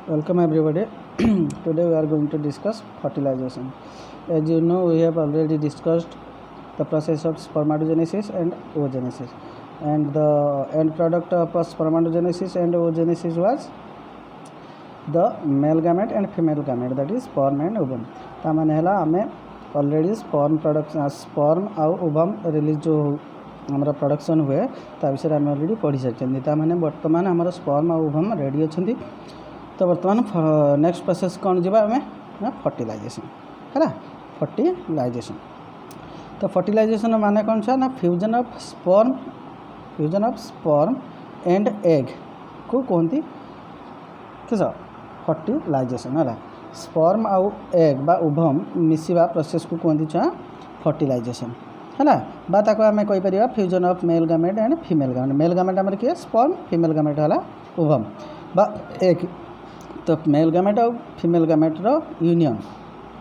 Welcome everybody. Today we are going to discuss fertilization. As you know, we have already discussed the process of spermatogenesis and oogenesis, and the end product of spermatogenesis and oogenesis was the male gamete and female gamete, that is sperm and ovum. ताମାନେ ହେଲା ଆମେ already sperm production sperm ଆଉ ovum release जो ଆମର production ହୁଏ ତା ବିଷୟରେ ଆମେ already ପଢ଼ି ସାରିଛନ୍ତି। ତାମାନେ ବର୍ତ୍ତମାନ ଆମର ସ୍ପର୍ମ ଆଉ ଓଭମ୍ ରେଡ଼ି ଅଛନ୍ତି। तो बर्तमान नेक्स्ट प्रोसेस कौन जी आम ना फर्टिलाइजेशन है फर्टिलाइजेशन। तो फर्टिलाइजेशन माने कौन सा ना fusion of sperm and egg को कहती किस फर्टिलाइजेशन है। स्पर्म आउ एग बा ओभम मिसिबा प्रोसेस को कहती छुआ फर्टिलाइजेशन है। बा ताको आमे कहि परिबा fusion of male gamete and female gamete. Male gamete हमर किए स्पर्म, फीमेल गामेट है ओभम बा एग। तो मेल गामेट और फीमेल गामेट रो यूनियन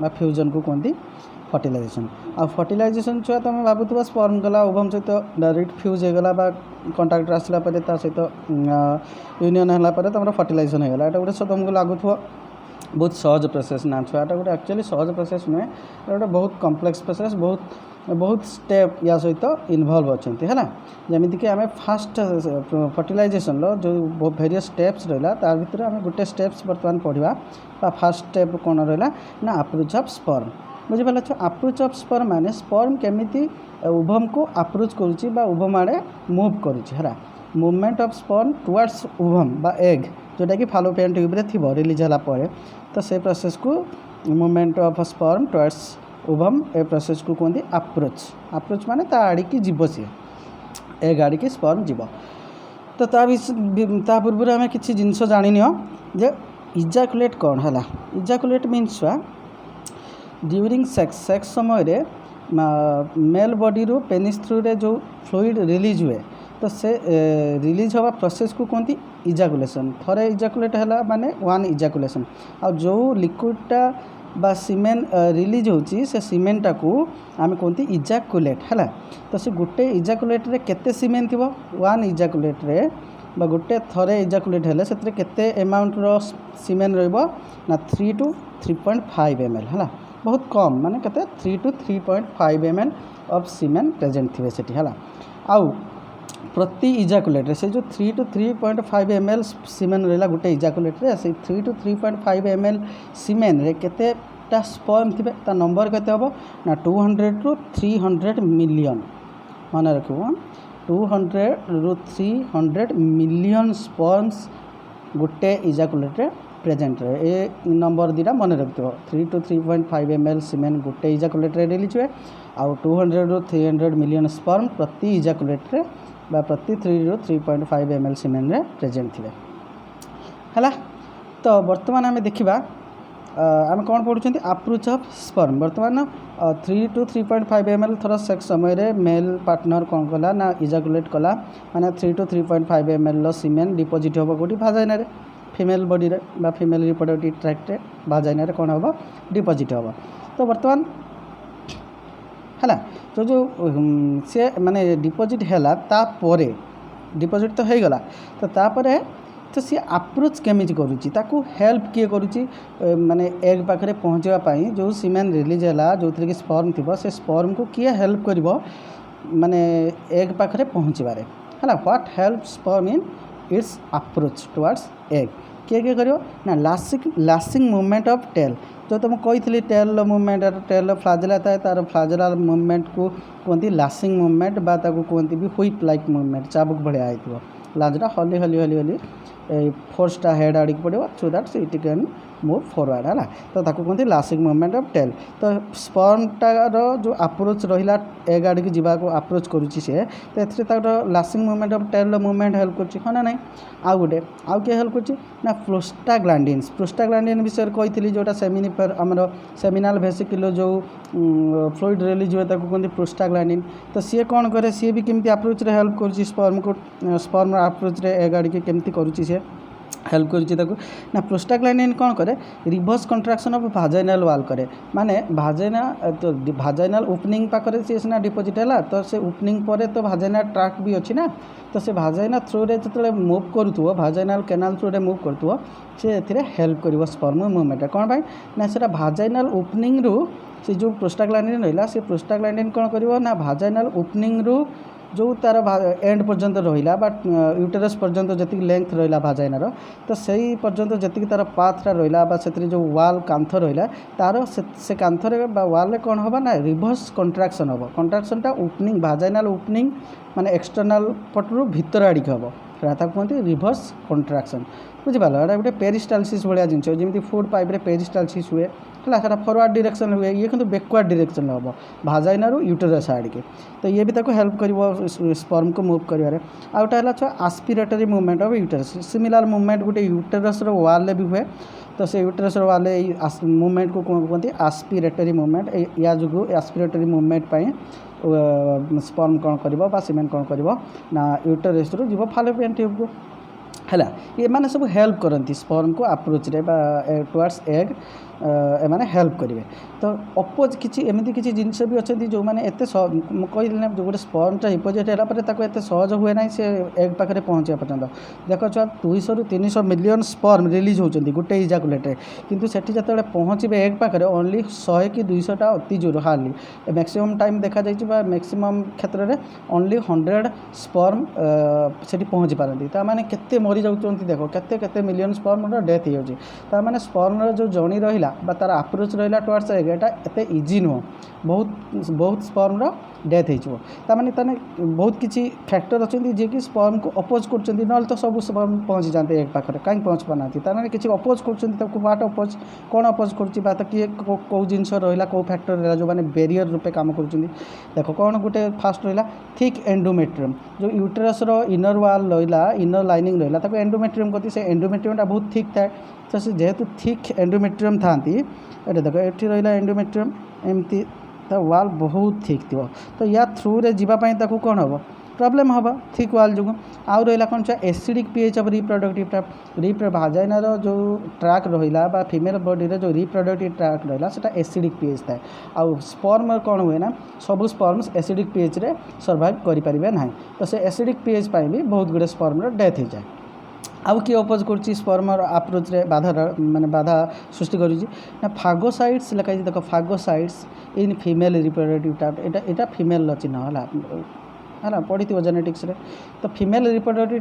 बा फ्यूजन को कहती फर्टिलाइजेशन। आ फर्टिलाइजेशन छुआ तुम भावुव स्पर्म गला ओभम सहित डायरेक्ट फ्यूज होगला बा कंटाक्ट आसला सहित यूनियन है तुम फर्टिलाइजेशन होगला। एटा गोटे तुमको लगुव बहुत सहज प्रोसेस ना छुआ, एटा गोटे एक्चुअली सहज प्रोसेस नुहे, गोटे बहुत कम्प्लेक्स प्रोसेस, बहुत स्टेप या सहित इनवल्व अच्छा है। जमीक आम फास्ट फर्टिलाइजेशन जो वेरियस स्टेप्स रहा तार भर आम गोटे स्टेप्स बर्तमान पढ़ा। फास्ट स्टेप कौन रहा ना अप्रोच ऑफ स्पर्म। बुझिपार अप्रोच ऑफ स्पर्म माने स्पर्म केमिति ओभम को अप्रोच करुच्ची बा ओभम आड़े मूव करुच्ची है। Movement of sperm towards ovum बा एग जोटा कि फालोपियन ट्यूब रे थिबो रिलीज होला परे, तो से प्रोसेस को movement of sperm towards ovum a process को कहते अप्रोच। अप्रोच माने ता आड़ी की जीव सी एग आड़ी की स्पर्म जीव। तो ता पूर्व आम कि जिनस जानी जे इजाकुलेट कौन है। इजाकुलेट मीन्स ड्यूरिंग सेक्स समय मेल बॉडी रू पेनिस थ्रू रे जो फ्लूइड रिलीज हुए, तो से रिलीज हवा प्रोसेस को कहती इजाकुलेशन। थरे इजाकुलेट है माने वन इजाकुलेशन। आ जो लिक्विडटा बा सीमेन रिलीज होची से सीमेनटा को आम कहती इजाकुलेट है। तो से गोटे इजाकुलेट रे केते सीमेन थी वन इजाकुलेट रे बा गोटे थरे इजाकुलेट है से केते अमाउंट रो सीमेन रहिबो ना 3 to 3.5 ml है। बहुत कम माने केते 3 to 3.5 ml of semen present थे सेठी है। आउ प्रति इजाकुलेट से जो 3 to 3.5 ml सीमेन रहा गोटे इजाकुलेट रे से 3 to 3.5 ml सीमेन रे केतेटा स्पर्म थे ता नंबर केते हम ना 200 to 300 मिलियन। मन रखो 200 to 300 मिलियन स्पर्म्स गोटे इजाकुलेट रे प्रेजेंट रहे। ए नंबर दीटा मन रखिथो 3 to 3.5 ml सीमेन गोटे इजाकुलेट रे रिलीज हुए आउ 200 to 300 मिलियन स्पर्म प्रति इजाकुलेट रे बा प्रति 3 to 3.5 ml सीमेन रे प्रेजेंट थे है। तो बर्तमान आम देखा आम कौन पढ़ुं अप्रोच ऑफ स्पर्म। बर्तमान 3 to 3.5 ml थर सेक्स समय मेल पार्टनर कौन कला ना इजाकुलेट कला माने 3 to 3.5 ml सीमेन डिपोजिट हम कौटी भाजाइना रे फीमेल बॉडी रे बा फीमेल रिप्रोडक्टिव ट्रैक्ट रे भाजाइना रे कौन हम डिपोजिट हम। तो बर्तमान है तो जो से माने डिपोजिट हैला तापरे डिपोजिट तो हो गला, तो तापरे तो सी अप्रोच केमिति करूची ताकू हेल्प किए करूची माने एग पाखरे पहुँचवा पाई जो सीमेन रिलीज हैला जो थी कि स्पर्म थी से स्पर्म को किए हेल्प करिवो माने एग पाखरे पहुँचबारे है। What help sperm in its approach towards egg किए करिवो ना लास्टिंग मूवमेंट ऑफ टेल। जो तुम कही टेल मूवमेंट टेल फ्लाजेला था तार फ्लाजेला मूवमेंट को कहती लास्टिंग मूवमेंट बा ताको कहती भी व्हिप लाइक मूवमेंट चाबुक भाया होता लाजटा हली हली हली हली फोर्सटा हेड आड़ पड़ो so that it can move forward है। तो ताको कहते लास्टिंग मूवमेंट ऑफ टेल। तो स्पर्मटार जो अप्रोच रहा एग आड़ की जीवा को अप्रोच करुच्ची से तो ये lasting movement of tail movement help कर ना नहीं। आउ गोटे आउ किए हेल्प कर प्रोस्टाग्लैंडिन्स। प्रोस्टाग्लैंडिन विषय कही जोटा सेमिनिफर आमर सेमिनाल वेसिकल जो फ्लूइड रिलीज हुए कहते प्रोस्टाग्लैंडिन। तो सी कौन करे सी भी केमती अप्रोच रे हेल्प कर स्पर्म को स्पर्म अप्रोच रे एग आड़ के केमती करुच्ची से हेल्प कर ना प्रोस्टाग्लैंडिन कौन करे रिवर्स कंट्राक्शन ऑफ भाजाइनल वाल करे माने भाजाइना तो भाजाइनल ओपनिंग पाखरे सी सीना डिपोजिट है तो से ओपनिंग पर तो भाजाइना ट्रैक भी अच्छी ना तो से भाजाइना थ्रू रे जो मूव करूँ भाजाइनल कैनाल थ्रू रे मूव करूँ से हेल्प कर स्पर्म मूवमेंट कौन पाई ना से भाजाइनल ओपनिंग रु से जो प्रोस्टाग्लैंडिन रहा से प्रोस्टाग्लैंडिन कौन कर ना भाजाइनल ओपनिंग रु जो तार एंड पर्यंत रहा बट यूटेरस पर्यंत जी लेंथ रहा भाजाइनार तो सही पर्यंत जी तार पाथटा रहा से जो वाल कांथ रहा तार से कांथरे वाल कौन हम ना रिवर्स कंट्राक्शन हम कंट्राक्शनटा ओपनिंग भाजाइनाल ओपनिंग माने एक्सटर्नाल पटरू भीतर आड़क हम कहते रिवर्स कंट्राक्शन बुझिपाल एटा गोटे पेरिस्टालसिस भाया जिन जमी फुड पाइप पेरिस्टालसिस हुए है सेटा फरवर्ड डायरेक्शन हुए ये किंतु बैकवर्ड डायरेक्शन हम भाजाइनारू यूटेरस आड़के तो ये भी ताको हेल्प कर स्पर्म को मूव कर आउटा है aspiratory movement of uterus similar movement गोटे यूटेरस वाल भी हुए तो से यूटेरस वाल मूवमेंट को कहते आस्पिरेटरी मूवमेंट या जो आस्पिरेटरी मूवमेंट स्पर्म कौन कर सीमेंट कौन कर ना यूटेरस रु जीव फालोपियन ट्यूब को है ये माने सब हेल्प करती स्पर्म को अप्रोच रे टुवर्ड्स एग एमाने हेल्प करेंगे तो अपोज किसी एमती किसी जिनस भी अच्छा जो मैंने एत कहली ना जो गोटे स्पर्मटा डिपोजिट है एत सहज हुए ना से एग पाखे पहुँचा पर्यटन देख छुआ 200 ରୁ 300 मिलियन स्पर्म रिलीज होती गोटे इजाकुलेट्रे किंतु सेठी जो पहुँचे एग पाखे ओनली 100 कि 200टा अति जोर हार्डली मैक्सिमम टाइम देखा जाए मैक्सिमम क्षेत्र में ओनली 100 स्पर्म से पहुँची पारती ताने केते मरी जाऊँ देख केते मिलियन स्पर्म डेथ हो माने स्पर्म जो जर्नी रहा तार अप्रोच रहा टुवर्ड्स एग एटा एते इजी नुह बहुत स्पर्म डेथ होने बहुत किसी फैक्टर अच्छा जी कि स्पर्म को अपोज कर तो सब स्पर्म पहुँची जाते एक पाखे कहीं पहुँच पाना तार किसी अपोज कर व्हाट अपोज कौन अपोज कर किए कौ जिनस रहा कौ फैक्टर रहा जो मैंने बेरियर रूपे काम कर देख कौन गोटे फास्ट रहा थिक एंडोमेट्रियम जो यूटेरस इनर वाल रहा इनर लाइनिंग रहा एंडोमेट्रियम कहती से एंडोमेट्रियमटा बहुत थिक थाए तो से जेहेतु थिक एंडोमेट्रियम था ये देख ये रहा एंडोमेट्रियम एमती वाल बहुत थिक थी तो या थ्रू रे जीवाई कौन हम प्रॉब्लम हम थिक वाल जो आउ रहा कौन एसिडिक पीएच ऑफ रिप्रोडक्टिव भाजाइनार जो ट्रैक रहा फीमेल बॉडी रे जो रिप्रोडक्टिव ट्रैक रहा से एसिडिक पीएच थाए आउ स्पर्म कौन हुए ना सब स्पर्म्स एसिडिक पीएच रे सर्वाइव करें ना तो से एसिडिक पीएच भी बहुत गुड़े स्पर्म डेथ हो जाए आउ किए अपोज कर स्पर्मर अप्रोच रे बाधा माने बाधा सृष्टि कर फागोसाइट्स लिखाई देख phagocytes in female reproductive tract Etah female चिन्ह है पढ़ी थो जेनेटिक्स रे तो फीमेल रिप्रोडक्टिव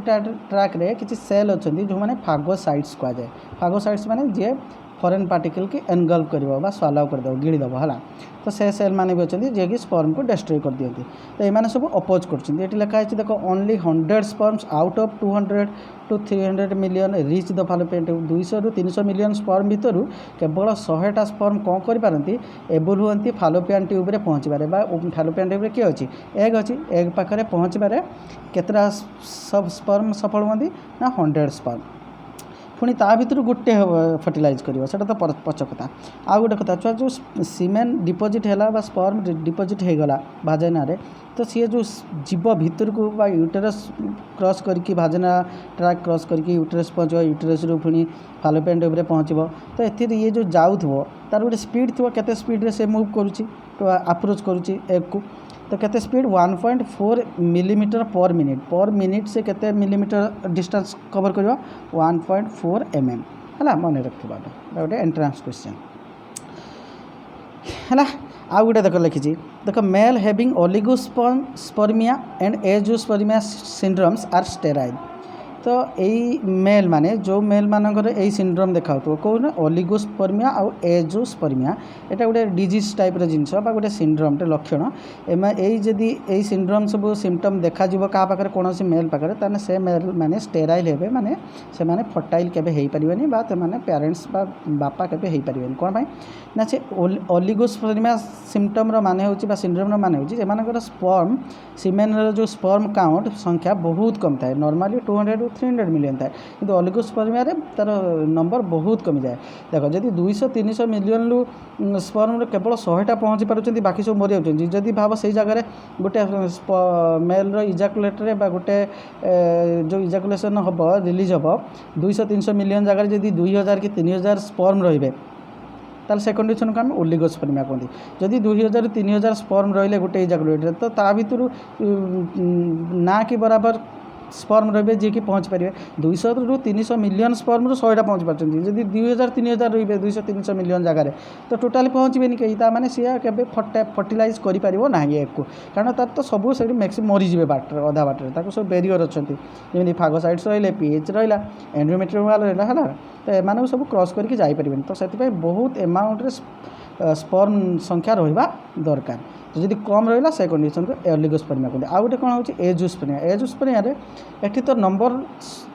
ट्रैक रे किसी सेल अच्छा जो मैंने फागोसाइट्स कहुए फागोसाइट्स माने जे फॉरेन पार्टिकल की एनगल्व कर स्वालो करदेव गिड़ीदेव है तो से सेल मैंने भी अच्छा जे कि स्पर्म को डिस्ट्रॉय कर दिखती तो ये सब अपोज कर लिखाई देख only 100 sperms out of 200 to 300 million reach the fallopian tube 200 ରୁ 300 मिलियन स्पर्म भितर केवल 100टा स्पर्म कौन करपारती एबल हुए फालोपियन ट्यूब रे पहुँच पारे फालोपियन ट्यूब रे किए अच्छी एग अच्छी एग पाखे पहुँच पारे केतटा सब स्पर्म सफल हुए ना 100 स्पर्म पुणी ता भर गोटे फर्टिलाइज कर तो पच कथा आउ गोटे कथा छुआ जो सीमेन डिपोजिट है स्पर्म डिपोजिट हो गला भाजाइना रे तो सी जो जीव भितर को यूटेरस क्रॉस करके भाजाइना ट्रैक क्रॉस करके यूटेरस पहुँच यूटेरस रू पुणी फालोपियन ट्यूब रे पहुँचब तो ये जो जाऊँ तार गोटे स्पीड थो केते स्पीड रे से मूव करुच्ची तो अप्रोच करुच्ची एग को तो केते स्पीड 1.4 मिलीमीटर पर मिनिट से केते मिलीमीटर डिस्टेंस कवर कर 1.4 mm है मन रखा गोटे एंट्रांस क्वेश्चन है आ गोटे देख लिखी देख male having oligospermia and azoospermia syndromes are sterile तो यही मेल माने जो मेल मानकर यही सिंड्रोम देखा कौन ओलिगोस्पर्मिया आउ एजोस्पर्मिया एटा गोटे डिजीज टाइप जिनस गोटे सिंड्रोम लक्षण यही जदि यही सिंड्रोम सब सिम्पटम देखा क्या पाखे कौन मेल पाखे ताने से मेल माने स्टेराइल हे माने से माने फर्टाइल केबे हेई परिबेनी बा माने पेरेंट्स बा बापा केबे हेई परिबेनी कोन भाई ना से ओलिगोस्पर्मिया सिम्पटम रो माने होची बा सिंड्रोम रो माने होची एमानकर स्पर्म सीमेन जो स्पर्म काउंट संख्या बहुत कम थाए नॉर्मली 200 to 300 मिलियन थाए कि ओलिगोस्पर्मिया तार नंबर बहुत कमी जाए। देख जदि 200-300 मिलियन रु स्पर्म केवल 100टा पहुँची पार्टी बाकी सब मरी जाऊँगी जदि भाव से जगह गोटे मेल इजाकुलेटर गोटे जो इजाकुलेसन हम रिलीज हम 200-300 मिलियन जगह जदि 2000 कि 3000 स्पर्म रे ताल से कंडीशन को आम ओलिगोस्पर्मिया कहते। जदि 2000-3000 स्पर्म रही गोटे इजाकुलेटर तो ता भर ना कि बराबर स्पर्म रे जी कि पहुँच पारे 200-300 मिलियन स्पर्म 100टा पहुँच पार्टी जदि 2000-3000 रे 200-300 मिलियन जगह तो टोटाली पहुँचबे कहीं ताने सी के फर्टिलाइज करना एक कारण तार तो सब से मैक्सिमम मरीजे बाटर अधा बाटर सब बेरियर अच्छा जमी फागोसाइड्स रही पीएच रहा एंड्रोमेट्रियल रहा तो एम सब क्रॉस करके जापर तो से बहुत एमाउंट स्पर्म संख्या रहा दरकार। तो जब कम रहा से कंडीशन को ओलिगोस्पर्मिया कहते। आउ गोटे कौन हो एजोस्पर्मिया। एजोस्पर्मिया एठी तो नंबर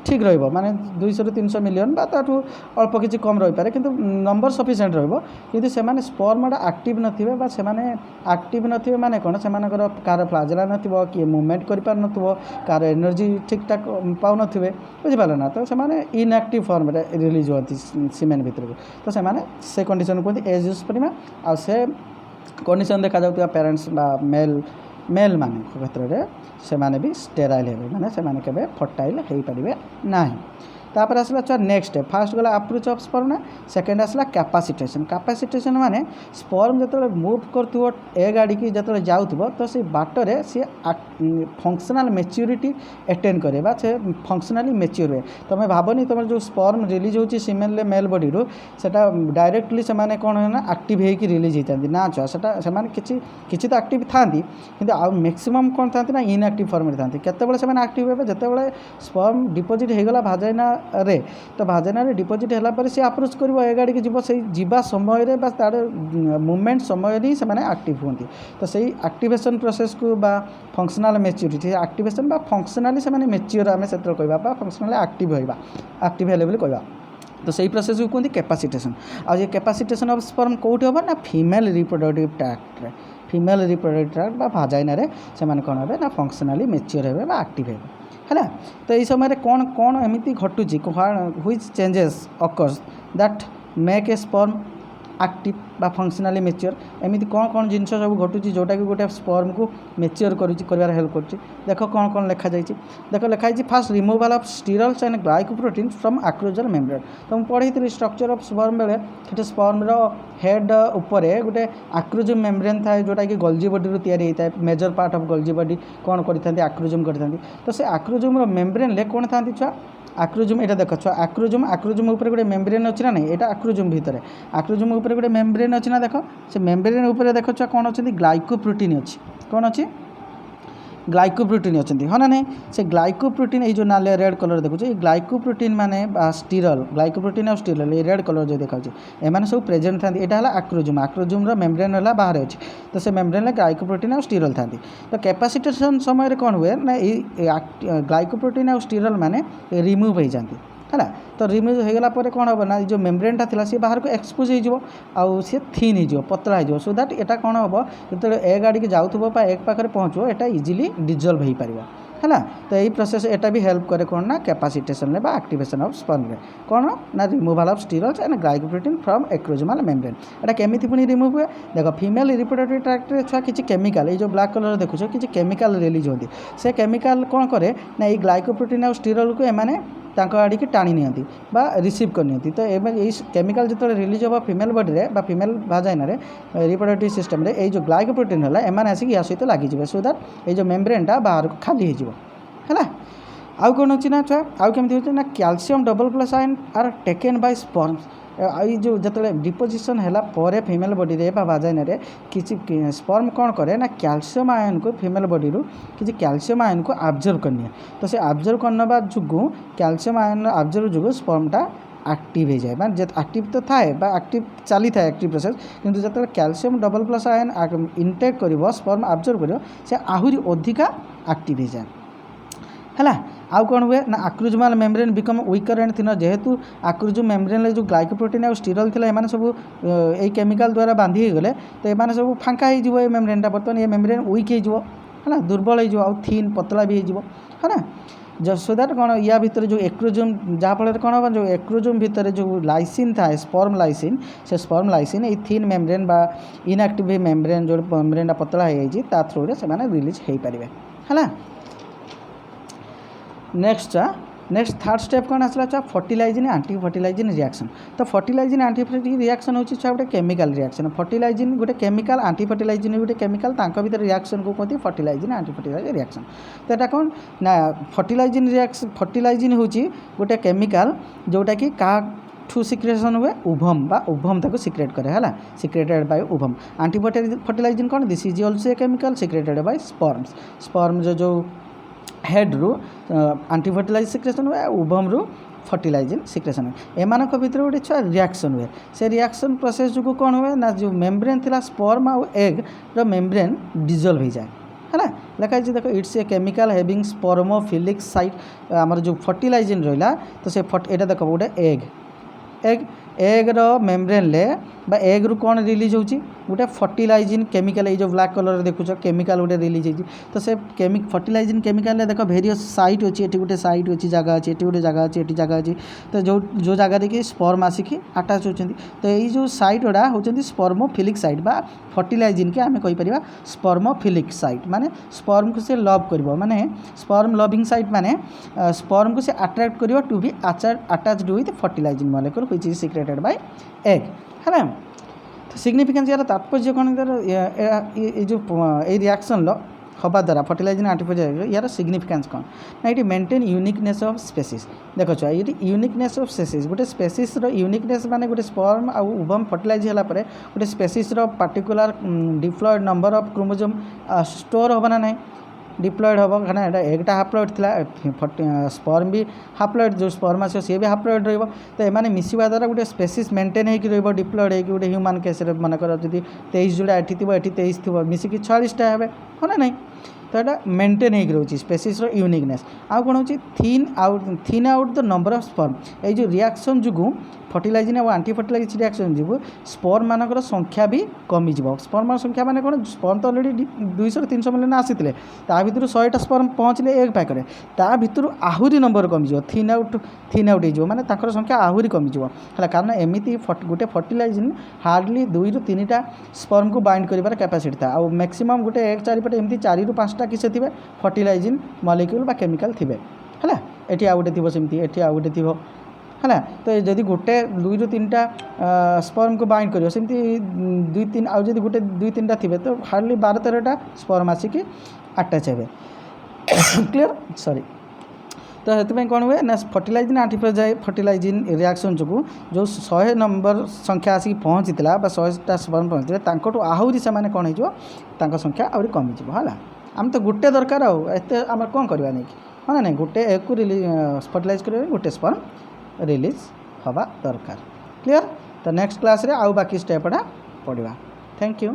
ठीक रहिबो माने 200-300 मिलियन बा ताठू अल्प किछि कम रही पारे किंतु नंबर सफिशिएंट रहिबो किंतु से माने स्पर्मटा एक्टिव नथिबे बा से माने एक्टिव नथिबे माने कोन से मानकर कार फ्लाजेला नथिबो कि मूवमेंट करि पार नथिबो कार एनर्जी ठीक ठाक पाउ नथिबे बुझि पाले ना तो से माने इनएक्टिव फॉर्म रे रिलीज होती सीमेन भीतर को तो से माने से कंडीशन को एजोस्पर्मिया आ से कंडीशन देखा जाउतिया पेरेंट्स बा मेल मान क्षेत्र में से माने भी स्टेराइल हे माने से माने केबे फर्टाइल हो पारे ना। तापर आसला छुआ नेक्स्ट फास्ट गला अप्रोच ऑफ स्पर्म ना सेकेंड आसला कैपेसिटेशन। कैपेसिटेशन माने स्पर्म जतले मूव करथुव एग आड़ी जतले जाउथुव तो से बाटरे से फंक्शनल मैच्योरिटी अटेन करे बा से फंक्शनली मैच्योर हुए। तुम भावनी तुम जो स्पर्म रिलीज होची सीमेन ले मेल बॉडी रो सेटा डायरेक्टली से माने कोन ना एक्टिव हेकी रिलीज होतांती ना छुआ सेटा से माने किछि तो एक्टिव थांती किंतु आ मैक्सिमम कोन थांती ना इनएक्टिव फॉर्म रे थांती। केतेबेले से माने एक्टिव हेबे जेतेबेले स्पर्म डिपोजिट हे गला भाजाइना रे तो भाजेना रे डिपोजिट होला पर से अप्रोच करबो ए गाड़ी के जीव से जीवा समय रे बस तार मूवमेंट समय रे से माने एक्टिव होंती तो सही एक्टिवेशन प्रोसेस को बा फंक्शनल मैच्योरिटी एक्टिवेशन बा फंक्शनली से माने मैच्योर आमे सेत्र कहबा बा फंक्शनली एक्टिव होइबा एक्टिव लेवल कहबा तो सही प्रोसेस को कहते कैपेसिटेशन। आ ये कैपेसिटेशन ऑफ स्पर्म कोठी होबा ना फीमेल रिप्रोडक्टिव ट्रैक्ट रे फीमेल रिप्रोडक्टिव ट्रैक्ट बा भाजाइना रे से माने कोन होबे ना फंक्शनली मैच्योर होबे बा एक्टिव होबे है। तो ये समय कौन कौन एमती घटुची which changes occurs that make a sperm active बा फंक्शनली मैच्योर एमती कौन कौन जिन सब घटुची जोटा कि गोटे स्पर्म को मैच्योर कर हेल्प कर देख कौन कौन लिखा जाए देख लिखाई fast removal of sterols and glycoprotein from acrosomal membrane. तो मुझे पढ़ी स्ट्रक्चर ऑफ स्पर्म बेले स्पर्म हेड उपरे गोटे एक्रोजम मेम्ब्रेन थाए जोटा कि गोल्जी बॉडी रू तैयारी होता है major part of Golgi body कौन करते एक्रोजम करते तो से एक्रोजम मेम्ब्रेन ले कौन था छुआ एक्रोजम यहाँ देख छुआ एक्रोजम उपर गोटे मेम्ब्रेन अच्छी ना नहीं यहाँ एक्रोजम भितर एक्रोजम उपर गोटे मेम्ब्रेन अच्छी ना देख से मेम्ब्रेन उपर देख छुआ कौन अच्छी ग्लाइकोप्रोटीन अच्छी कौन अच्छी ग्लाइकोप्रोटीन अच्छी हाँ ना नहीं से ग्लाइकोप्रोटीन ये जो नाले रेड कलर देखुचे ये ग्लाइकोप्रोटीन माने स्टीरल ग्लाइकोप्रोटीन और स्टीरल ये रेड कलर जो देखा एम सब प्रेजेंट था यहाँ एक्रोजम मेम्ब्रेन है बाहर अच्छी तो से मेम्ब्रेन ग्लाइकोप्रोटीन और स्टीरल था। तो कैपेसिटेशन समय कौन हुए ना ये ग्लाइकोप्रोटीन और स्टीरल माने रिमूव हो जाती है तो रिमूव होगला कौन हम ना जो मेम्ब्रेनटा था सी बाहर को एक्सपोज हो सी थीन हो पतला हो सो दैट यहाँ कौन हम जो एग आड़ी जाऊब एग पाखे पहुँचो यहाँ इजिली डिजल्व हो पार है तो यही प्रोसेस एटा भी हेल्प करे कौन ना कैपेसिटेशन बा एक्टिवेशन ऑफ स्पर्म रे कौन ना removal of steroids and glycoprotein from acrosomal membrane. एटा केमिति पुनी रिमूव हुए देख फीमेल रिप्रोडक्टिव ट्रैक्ट रे छुआ किछि केमिकल ये जो ब्लैक कलर देखुछ किछि केमिकल रिलीज होती से केमिकल कौन करे ना ये ग्लाइकोप्रोटीन और स्टीरॉल को एमाने तांको आड़ी की टाणी नियंती बा रिसीव कर नियंती तो ये केमिकल जो रिलीज होगा फीमेल बॉडी रे बा फीमेल भाजाइना रे रिप्रोडक्टिव सिस्टम रे ये जो ग्लाइकोप्रोटीन है एमाने आसिक या सहित लगिଯିवे सो दैट ये जो मेम्ब्रेनटा बाहर को खाली हो है। आउ कौन अच्छी ना छुआ आउ केमती होची ना calcium double plus ion are taken by sperms आई जो जतले डिपोजिशन हैला परे फीमेल बॉडी रे बा भाजाइना रे किछि स्पर्म कौन करे ना कैल्शियम आयन को फीमेल बॉडी रू किछि कैल्शियम आयन को ऑब्जर्व करनी तो से ऑब्जर्व करने जुगु कैल्शियम आयन ऑब्जर्व जुगु स्पर्मटा एक्टिव हो जाए मैं एक्टिव तो थाए बा एक्टिव चली था एक्टिव प्रोसेस किंतु जब calcium double plus ion intake कर स्पर्म ऑब्जर्व कर से आहुरी अधिका एक्टिव हो जाए है। आउ कौन हुए ना acrosomal membrane become weaker and thinner जेहेतु एक्रोजोम मेम्ब्रेन जो ग्लाइकोप्रोटीन और स्टीरॉल थिला एमाने सब ए केमिकल द्वारा बांधी गले तो एमाने सब फांका हो मेम्ब्रेनटा बर्तमान ये मेम्ब्रेन वीक हो है ना दुर्बल हो आउ थीन पतला भी हो है ना जो सो दैट कौन या भितर जो एक्रोजोम जहाँफल कौन हम जो एक्रोजोम भितर जो लाइसिन थाए स्पर्म लाइसिन से स्पर्म लाइसिन ये थीन मेम्ब्रेन बा इनएक्टिव मेम्ब्रेन जो मेम्ब्रेन पतला हो जाए थ्रू से रिलीज हो पारे है। नेक्स्ट थर्ड स्टेप कौन आसला फर्टिलाइजिन एंटी फर्टिलाइजिन रिएक्शन। तो फर्टिलाइजिन एंटी फर्टिलाइजिन रिएक्शन होची गोटे केमिकल रिएक्शन फर्टिलाइजिन गोटे केमिकल एंटी फर्टिलाइजिन गोटे केमिकल तांको भीतर रिएक्शन को कहते फर्टिलाइजिन एंटी फर्टिलाइजिन रिएक्शन। तो यहाँ कौन ना फर्टिलाइजिन रिएक्शन फर्टिलाइजिन होची गोटे केमिकल जोटा कि ठू सिक्रेशन हुए उभम बा उभम ताको सिक्रेट करे है सिक्रेटेड बाय उभम। एंटी फर्टिलाइजिन कौन this is also a chemical secreted by sperm जो हेड रु एंटी फर्टिलाइज सिक्रेशन हुए उभम रु फर्टिलाइजिन सिक्रेशन हुए एम भर गोटे छुआ रिएक्शन हुए से रिएक्शन प्रोसेस जो कौन हुए ना जो मेम्ब्रेन थिला स्पर्म आउ एग रो मेम्ब्रेन डिजोल्व हो जाए है लिखाई देख it's a chemical having spermophilic site आमर जो फर्टिलाइजिन रहा तो से एटा देख गोटे एग्र मेम्ब्रेन ले बा एग रु कौन रिलीज होची गोटे फर्टिलाइजिन केमिकल ये जो ब्लैक कलर देखुच केमिकल गोटे रिलीज होती तो से फर्टिलाइजिन केमिकल देख भेरियस साइट अच्छी ये गोटे साइट अच्छी जगह अच्छी ये गोटे जगह अच्छी ये जगह अच्छी तो जो जगह देखिए स्पर्म आसिक आटाच होती तो ये जो साइट गुड़ा होती स्पर्मोफिलिक साइट बा फर्टिलाइजिन के आम कहीपर स्पर्मोफिलिक साइट माने स्पर्म को से लव कर माने स्पर्म लविंग साइट माने स्पर्म को से अट्रैक्ट कर to be attached with fertilizin molecule which is secreted by egg है ना। तो सिग्निफिकेंस यार तात्पर्य कौन ये जो ये रिएक्शन हवा द्वारा फर्टिलाइजिन एंटी फर्टिलाइजिन यार सिग्निफिकेंस कौन ना ये मेंटेन यूनिकनेस ऑफ स्पेसीज देख छुआ ये यूनिकनेस ऑफ स्पेसीज गोटे स्पेसीज यूनिकनेस माने गोटे स्पर्म आउ उभम फर्टिलाइज होला परे गोटे species particular diploid number of chromosome store होबा ना नहीं डिप्लॉयड हम कहीं एगटा हाफ्लॉयड थी स्पर्म भी हाफ्लॉयड जो स्पर्म आस सी भी हाफ्लॉयड रही तो एम मिसवा द्वारा गोटे स्पेसीज मेंटेन हो डिप्लॉयड हो गोटे ह्यूमन केस मनकर जब 23 जोड़ा ये थी 23 थी मिसिक 46टा हे है ना तो यहाँ मेंटेन हो रोचे स्पेसीज यूनिकनेस आउ कौन हो thin out the number of sperm ये जो रिएक्शन जो फर्टिलाइजिन और एंटी फर्टिलाइज रिएक्शन जो स्पर्म मानकर संख्या भी कमिज स्पर्म संख्या माने कौन स्पर्म तो ऑलरेडी 200-300 मिलियन आसी ता भर 100टा स्पर्म पहुँचले एक पाखरे ता भर आहरी नंबर कमिज थीन आउट हो माने ताकर संख्या आहरी कमिज है कारण एमती गोटे फर्टिलाइजिन हार्डली 2-3टा स्पर्म को बाइंड कर कैपेसिटी था आ मैक्सिमम गोटे एक चारिपटे एमती 4-5टा किसे थे फर्टिलाइजिन मॉलिक्यूल बा केमिकल थे है ये आउ गोटे थी सेमती ये आउ गोटे थी है तो जदि गोटे 2-3टा स्पर्म को बाइंड कर सेमती 2-3 आउ जदि गोटे 2-3टा थे तो हार्डली 12-13टा स्पर्म आसिक अटैच हे क्लियर सॉरी तो ये कौन हुए ना फर्टिलाइजिन एंटी फर्टिलाइजिन रिएक्शन जो जो 100 नंबर संख्या आसिक पहुँची 100टा स्पर्म पहुँचते आहरी से कौन हो संख्या आहरी कमिज है आम तो गोटे दरकार आते आम कौन करवा नहीं हाँ ना गोटे एक को फर्टिलाइज कर गोटे स्पर्म रिलीज हवा दरकार क्लियर। तो नेक्स्ट क्लास रे आउ बाकी स्टेपटा पढ़ा। Thank you.